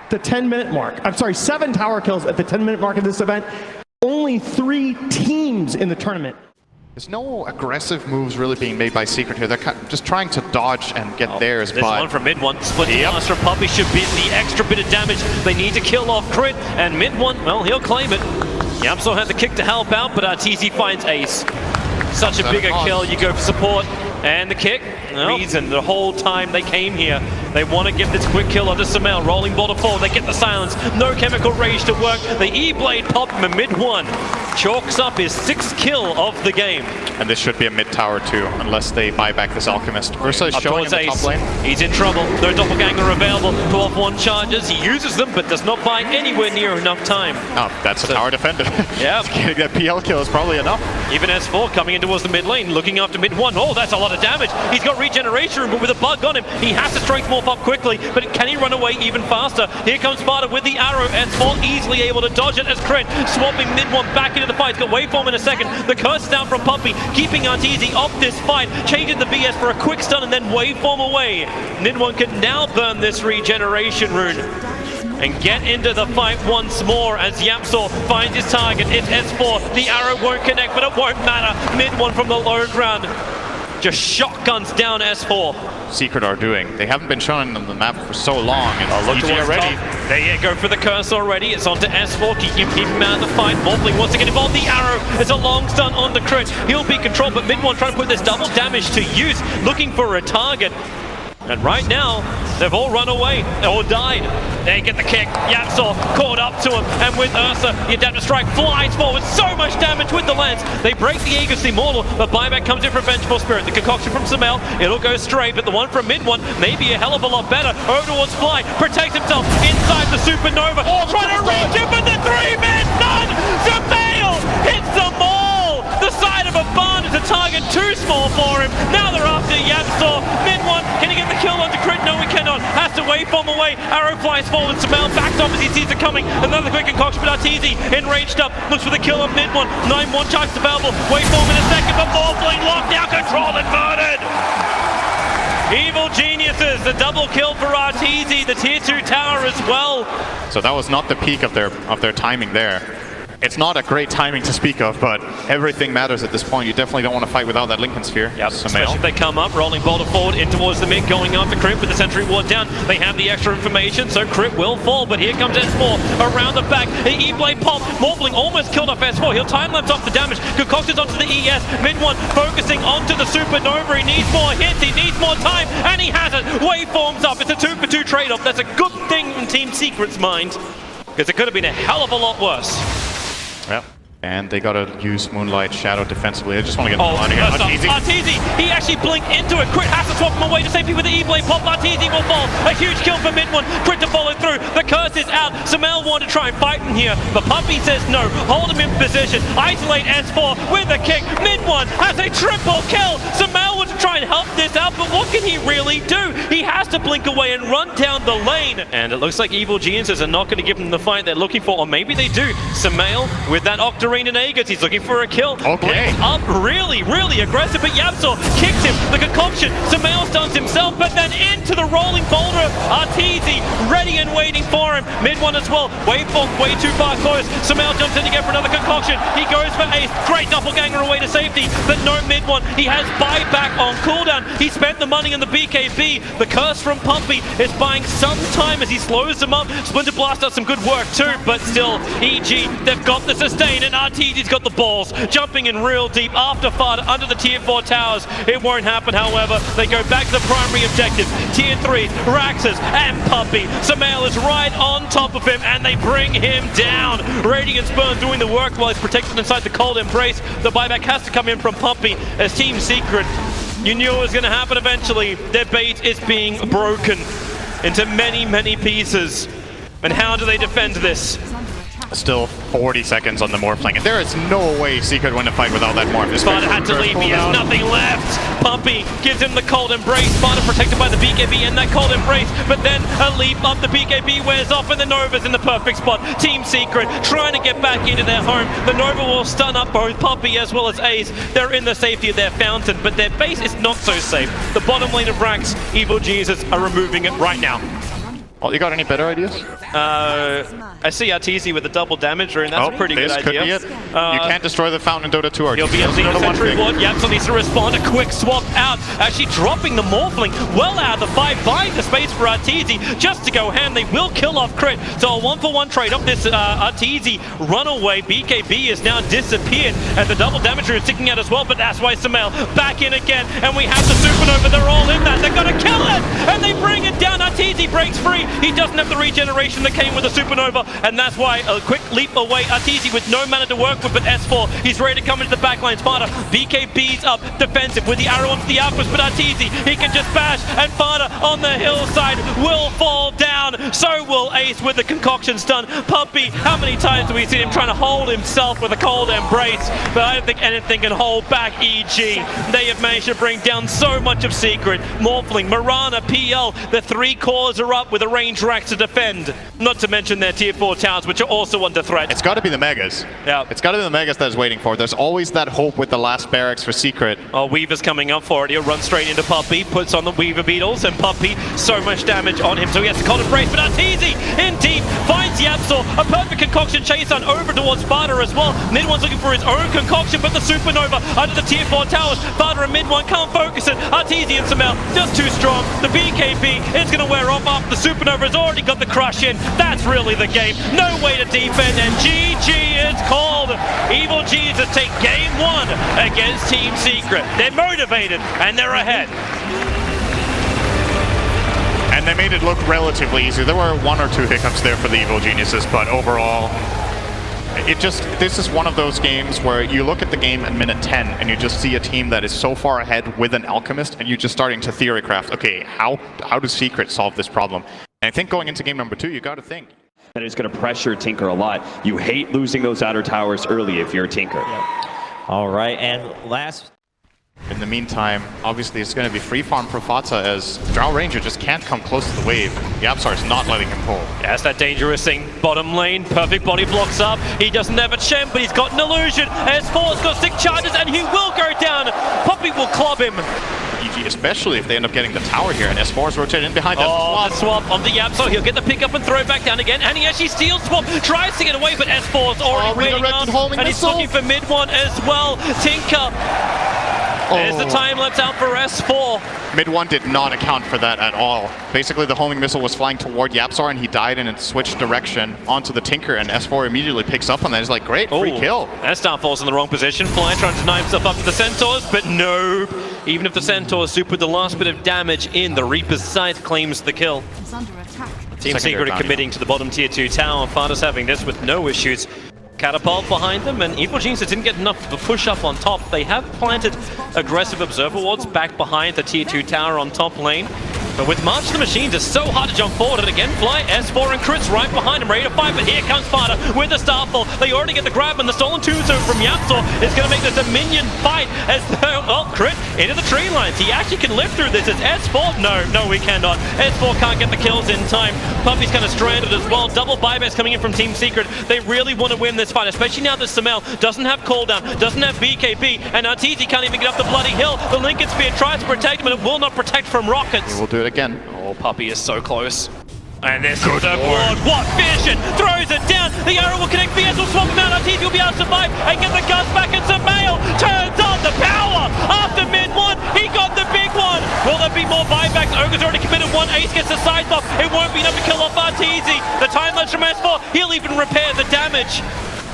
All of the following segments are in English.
the 10-minute mark. I'm sorry, 7 tower kills at the 10-minute mark of this event. Only 3 teams in the tournament. There's no aggressive moves really being made by Secret here. They're just trying to dodge and get theirs. There's one from mid one. Splitting Master and Puppy should be the extra bit of damage. They need to kill off Crit, and mid one, well, he'll claim it. Yamso had the kick to help out, but TZ finds Ace. Such a bigger kill, you go for support. And the kick, reason the whole time they came here. They want to give this quick kill onto Samel. Rolling ball to fall, they get the silence. No chemical rage to work. The E-Blade pop him in mid one. Chalks up his 6th kill of the game. And this should be a mid tower too, unless they buy back this Alchemist. Ursa is showing in the top lane. He's in trouble. No doppelganger available. 12-1 charges. He uses them, but does not buy anywhere near enough time. Oh, that's a tower defender. Yeah. Getting that PL kill is probably enough. Even S4 coming in towards the mid lane, looking after mid one. Oh, that's a lot of damage. He's got regeneration room, but with a bug on him, he has to strength morph up quickly, but can he run away even faster? Here comes Sparta with the arrow. S4 easily able to dodge it as Crit swapping mid one back into the fight. He's got waveform in a second. The curse is down from Puppy, keeping Arteezy off this fight, changing the BS for a quick stun and then waveform away. Mid one can now burn this regeneration rune and get into the fight once more as Yapsor finds his target. It's S4. The arrow won't connect, but it won't matter. Mid one from the low ground just shotguns down S4. Secret are doing. They haven't been shown on the map for so long. And look already. They go for the curse already. It's onto S4. Keep him out of the fight. Morphling wants to get involved. The arrow is a long stun on the Crit. He'll be controlled, but mid one trying to put this double damage to use, looking for a target. And right now, they've all run away or died. They get the kick. Yapsor caught up to him. And with Ursa, the adaptive strike flies forward. So much damage with the lance. They break the Aegis Immortal, but buyback comes in for Vengeful Spirit. The concoction from Samel, it'll go straight, but the one from mid one may be a hell of a lot better. Over towards Fly, protects himself inside the Supernova. Trying to reach him, but the 3-man none! Samel hits them all! The side of a barn is a target too small for him. Now they're after Yapsor. Mid one, can he get the kill onto Crit? No, he cannot. Has to waveform away. Arrow flies forward. Samel backs off as he sees it coming. Another quick concoction, but Arteezy enraged up. Looks for the kill on mid one. 9-1 charge available. Waveform in a second, but Morphling locked down, control inverted. Evil Geniuses, the double kill for Arteezy, the tier 2 tower as well. So that was not the peak of their timing there. It's not a great timing to speak of, but everything matters at this point. You definitely don't want to fight without that Lincoln Sphere. Yep, especially if they come up, rolling boulder forward in towards the mid, going after Crit with the Sentry Ward down. They have the extra information, so Crit will fall, but here comes S4 around the back. The E-Blade pop, Morphling almost killed off S4. He'll time-lapse off the damage. Concoctions onto the ES. Mid one focusing onto the Supernova. He needs more hits, he needs more time, and he has it. Waveforms up. It's a 2-for-2 trade-off. That's a good thing in Team Secret's mind, because it could have been a hell of a lot worse. Yep. And they gotta use Moonlight Shadow defensively. They just want to get on again. Arteezy, he actually blinked into it. Crit has to swap him away to safety with the E-Blade pop. Arteezy will fall. A huge kill for mid one. Crit to follow through. The curse is out. Samel wanted to try and fight him here, but Puppy says no. Hold him in position. Isolate S4 with a kick. Mid one has a triple kill. Samel wants to try and help this out, but what can he really do? He has to blink away and run down the lane. And it looks like Evil Geniuses are not going to give them the fight they're looking for, or maybe they do. Samel with that Octarine and Aegis, he's looking for a kill. Okay. Blinks up really aggressive, but Yapsor kicks him. The concoction, Samel stuns himself, but then into the rolling boulder. Arteezy ready and waiting for him. Mid one as well. Waveform way too far close. Samel jumps in again for another concoction. He goes for Ace. Great doppelganger away to safety, but no mid one. He has buyback on cooldown. He spent the money on the BKB. The curse from Puppy is buying some time as he slows them up. Splinter Blast does some good work too, but still, EG, they've got the sustain, and Arteezy's got the balls, jumping in real deep after FUD under the tier 4 towers. It won't happen, however. They go back to the primary objective. Tier 3, Raxus and Puppy. Samel is right on top of him, and they bring him down. Radiant Spurn doing the work while he's protected inside the cold embrace. The buyback has to come in from Puppy as Team Secret. You knew it was going to happen eventually. Their bait is being broken into many pieces. And how do they defend this? Still 40 seconds on the Morphling, and there is no way Secret win a fight without that Morph. Sparta had to leave, he has nothing left. Puppy gives him the cold embrace. Sparta protected by the BKB and that cold embrace, but then a leap up, the BKB wears off, and the Nova's in the perfect spot. Team Secret trying to get back into their home. The Nova will stun up both Puppy as well as Ace. They're in the safety of their fountain, but their base is not so safe. The bottom lane of Rax, Evil Jesus are removing it right now. Well, you got any better ideas? I see Arteezy with the double damage rune. That's a pretty good this idea. could be it. You can't destroy the fountain in Dota 2. He'll be able to use the sentry ward. Yapzor needs to respond. A quick swap out. Actually dropping the Morphling well out of the fight, buying the space for Arteezy just to go hand. They will kill off Crit. So a 1-for-1 trade up this Arteezy runaway. BKB has now disappeared, and the double damage rune is sticking out as well, but that's why Sumail back in again, and we have the Supernova. They're all in that. They're going to kill it, and they bring it down. Arteezy breaks free. He doesn't have the regeneration that came with the Supernova, and that's why a quick leap away. Arteezy with no mana to work with, but S4, he's ready to come into the backline. Fada, BKB's up defensive with the arrow onto the outpost, but Arteezy, he can just bash, and Fada on the hillside will fall down. So will Ace with the concoction stun. Puppey, how many times have we seen him trying to hold himself with a cold embrace? But I don't think anything can hold back EG. They have managed to bring down so much of Secret. Morphling, Mirana, PL, the 3 cores are up with a range rack to defend. Not to mention their tier 4 towers, which are also under threat. It's got to be the Megas. Yeah. It's got to be the Megas that is waiting for it. There's always that hope with the last barracks for Secret. Oh, Weaver's coming up for it. He'll run straight into Puppey, puts on the Weaver Beetles, and Puppey, so much damage on him, so he has to cold embrace. But Arteezy in deep finds Yapzor. A perfect concoction chase on over towards Sparta as well. Mid1's looking for his own concoction, but the Supernova under the tier 4 towers. Sparta and Mid1 can't focus it. Arteezy and Sumail just too strong. The BKB is going to wear off after the Supernova has already got the crush in. That's really the game. No way to defend, and GG is called. Evil Jesus take game 1 against Team Secret. They're motivated and they're ahead. And they made it look relatively easy. There were 1 or 2 hiccups there for the Evil Geniuses, but overall, this is one of those games where you look at the game at minute 10 and you just see a team that is so far ahead with an Alchemist, and you're just starting to theory craft, okay, how does Secret solve this problem? And I think going into game number 2, you got to think. And it's going to pressure Tinker a lot. You hate losing those outer towers early if you're a Tinker. All right, and last... In the meantime, obviously it's going to be free farm for Fata as Drow Ranger just can't come close to the wave. Yapzor is not letting him pull. Yeah, that's that dangerous thing. Bottom lane, perfect body blocks up. He doesn't have a champ, but he's got an illusion. S4's got 6 charges and he will go down. Puppey will club him. EG, especially if they end up getting the tower here, and S4 is rotated in behind that swap. The swap onto Yapzor. He'll get the pick up and throw back down again, and he actually steals swap, tries to get away, but S4's already waiting up, and he's looking for Mid1 as well. Tinker. There's the time lapse out for S4. Mid1 did not account for that at all. Basically, the homing missile was flying toward Yapzor, and he died and it switched direction onto the Tinker, and S4 immediately picks up on that. He's like, great, free kill. That Starfall's in the wrong position. Fly trying to deny himself up to the Centaurs, but no. Even if the Centaurs super the last bit of damage in, the Reaper's Sight claims the kill. Team Secret are committing to the bottom tier 2 tower. Fada's having this with no issues. Catapult behind them, and Evil Geniuses didn't get enough of a push up on top. They have planted aggressive observer wards back behind the tier 2 tower on top lane. But with March of the Machines, it's so hard to jump forward. And again, Fly, S4 and Crit's right behind him, ready to fight. But here comes Fada with the Starfall. They already get the grab, and the stolen tombstone from Yapzor is going to make this a minion fight. As Crit into the tree lines. He actually can live through this. As S4, no, he cannot. S4 can't get the kills in time. Puppey's kind of stranded as well. Double buybacks coming in from Team Secret. They really want to win this fight, especially now that Sumail doesn't have cooldown, doesn't have BKB, and Arteezy can't even get up the bloody hill. The Lincoln Spear tries to protect him, and it will not protect from rockets. We'll do it again. Oh, Puppey is so close. And this is the board. What vision! Throws it down. The arrow will connect. VS will swap him out. Arteezy will be able to survive and get the guns back. And Sumail turns on the power. After Mid1, he got the big one. Will there be more buybacks? Ogre's already committed one. Ace gets the side buff. It won't be enough to kill off Arteezy. The time lapse from S4. He'll even repair the damage.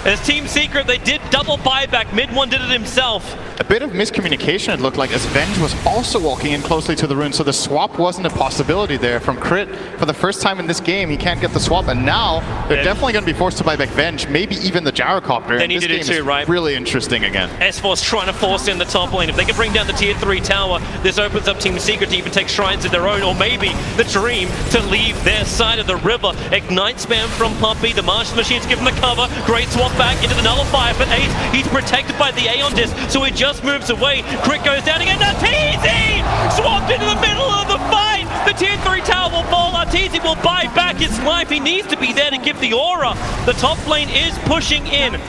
As Team Secret, they did double buyback. Mid1 did it himself. A bit of miscommunication, it looked like, as Venge was also walking in closely to the rune, so the swap wasn't a possibility there from Crit. For the first time in this game, he can't get the swap, and now they're definitely going to be forced to buy back Venge, maybe even the Gyrocopter. They needed it too, right? Really interesting again. S4's trying to force in the top lane. If they can bring down the tier 3 tower, this opens up Team Secret to even take shrines of their own, or maybe the dream to leave their side of the river. Ignite spam from Puppey. The Martian Machines give him the cover. Great swap back into the Nullifier, but Ace, he's protected by the Aeon Disc, so he just moves away. Crit goes down again. Arteezy swapped into the middle of the fight. The tier 3 tower will fall. Arteezy will buy back his life. He needs to be there to give the aura. The top lane is pushing in.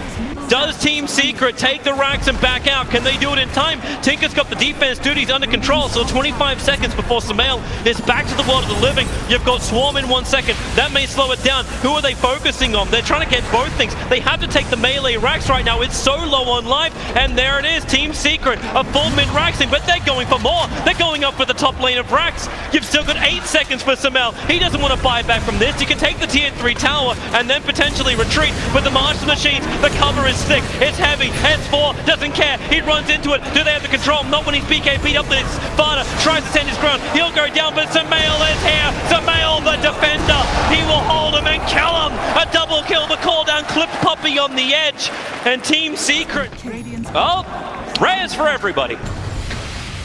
Does Team Secret take the racks and back out? Can they do it in time? Tinker's got the defense duties under control, so 25 seconds before Sumail is back to the world of the living. You've got Swarm in 1 second. That may slow it down. Who are they focusing on? They're trying to get both things. They have to take the melee racks right now. It's so low on life, and there it is. Team Secret, a full mid raxing, but they're going for more. They're going up for the top lane of racks. You've still got 8 seconds for Sumail. He doesn't want to buy back from this. You can take the tier 3 tower and then potentially retreat, but the Martial Machines, the cover is thick. It's heavy. S4 doesn't care. He runs into it. Do they have the control? Not when he's BKB'd up this. Varda tries to stand his ground. He'll go down, but Sumail is here. Sumail, the defender. He will hold him and kill him. A double kill. The call down clipped Puppey on the edge. And Team Secret. Oh, rares for everybody.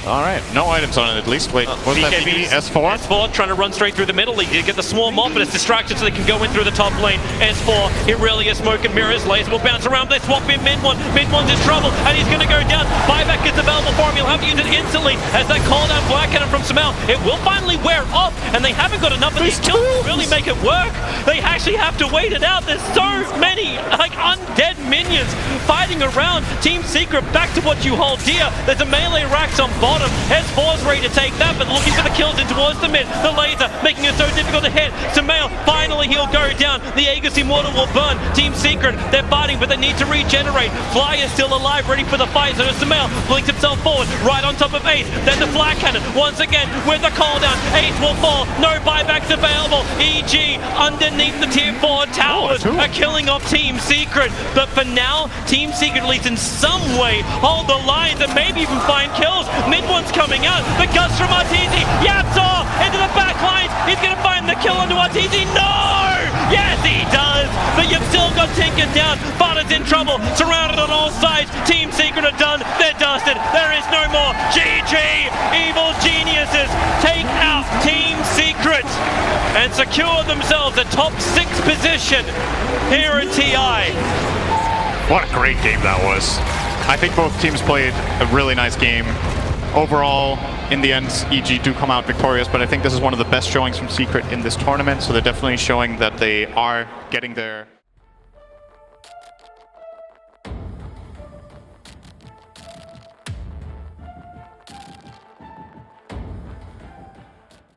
All right, no items on it at least. Wait, what's that BKB? S4? S4 trying to run straight through the middle. He did get the swarm off, but it's distracted so they can go in through the top lane. S4, it really is smoke and mirrors. Laser will bounce around. They swap in mid one. Mid one's in trouble, and he's going to go down. Buyback is available for him. He'll have to use it instantly as that call down Black Cannon from Sumail. It will finally wear off, and they haven't got enough of these kills to really make it work. They actually have to wait it out. There's so many like undead minions fighting around. Team Secret, back to what you hold dear. There's a melee racks on bottom. S4's ready to take that, but looking for the kills in towards the mid. The laser making it so difficult to hit. Sumail, finally he'll go down. The Aegis Immortal will burn. Team Secret, they're fighting, but they need to regenerate. Fly is still alive, ready for the fight. So Sumail blinks himself forward, right on top of Ace. Then the flag cannon, once again, with the call down. Ace will fall. No buybacks available. EG underneath the tier 4 towers are killing off Team Secret. But for now, Team Secret, at least in some way, hold the lines and maybe even find kills. Mid one's coming out. The guts from Arteezy. Yapzor into the back lines. He's going to find the kill onto Arteezy. No! Yes, he does. But you've still got Tinker down. Varda's in trouble. Surrounded on all sides. Team Secret are done. They're dusted. There is no more. GG. Evil geniuses take out Team Secret and secure themselves a top 6 position here at TI. What a great game that was. I think both teams played a really nice game. Overall, in the end, EG do come out victorious, but I think this is one of the best showings from Secret in this tournament, so they're definitely showing that they are getting their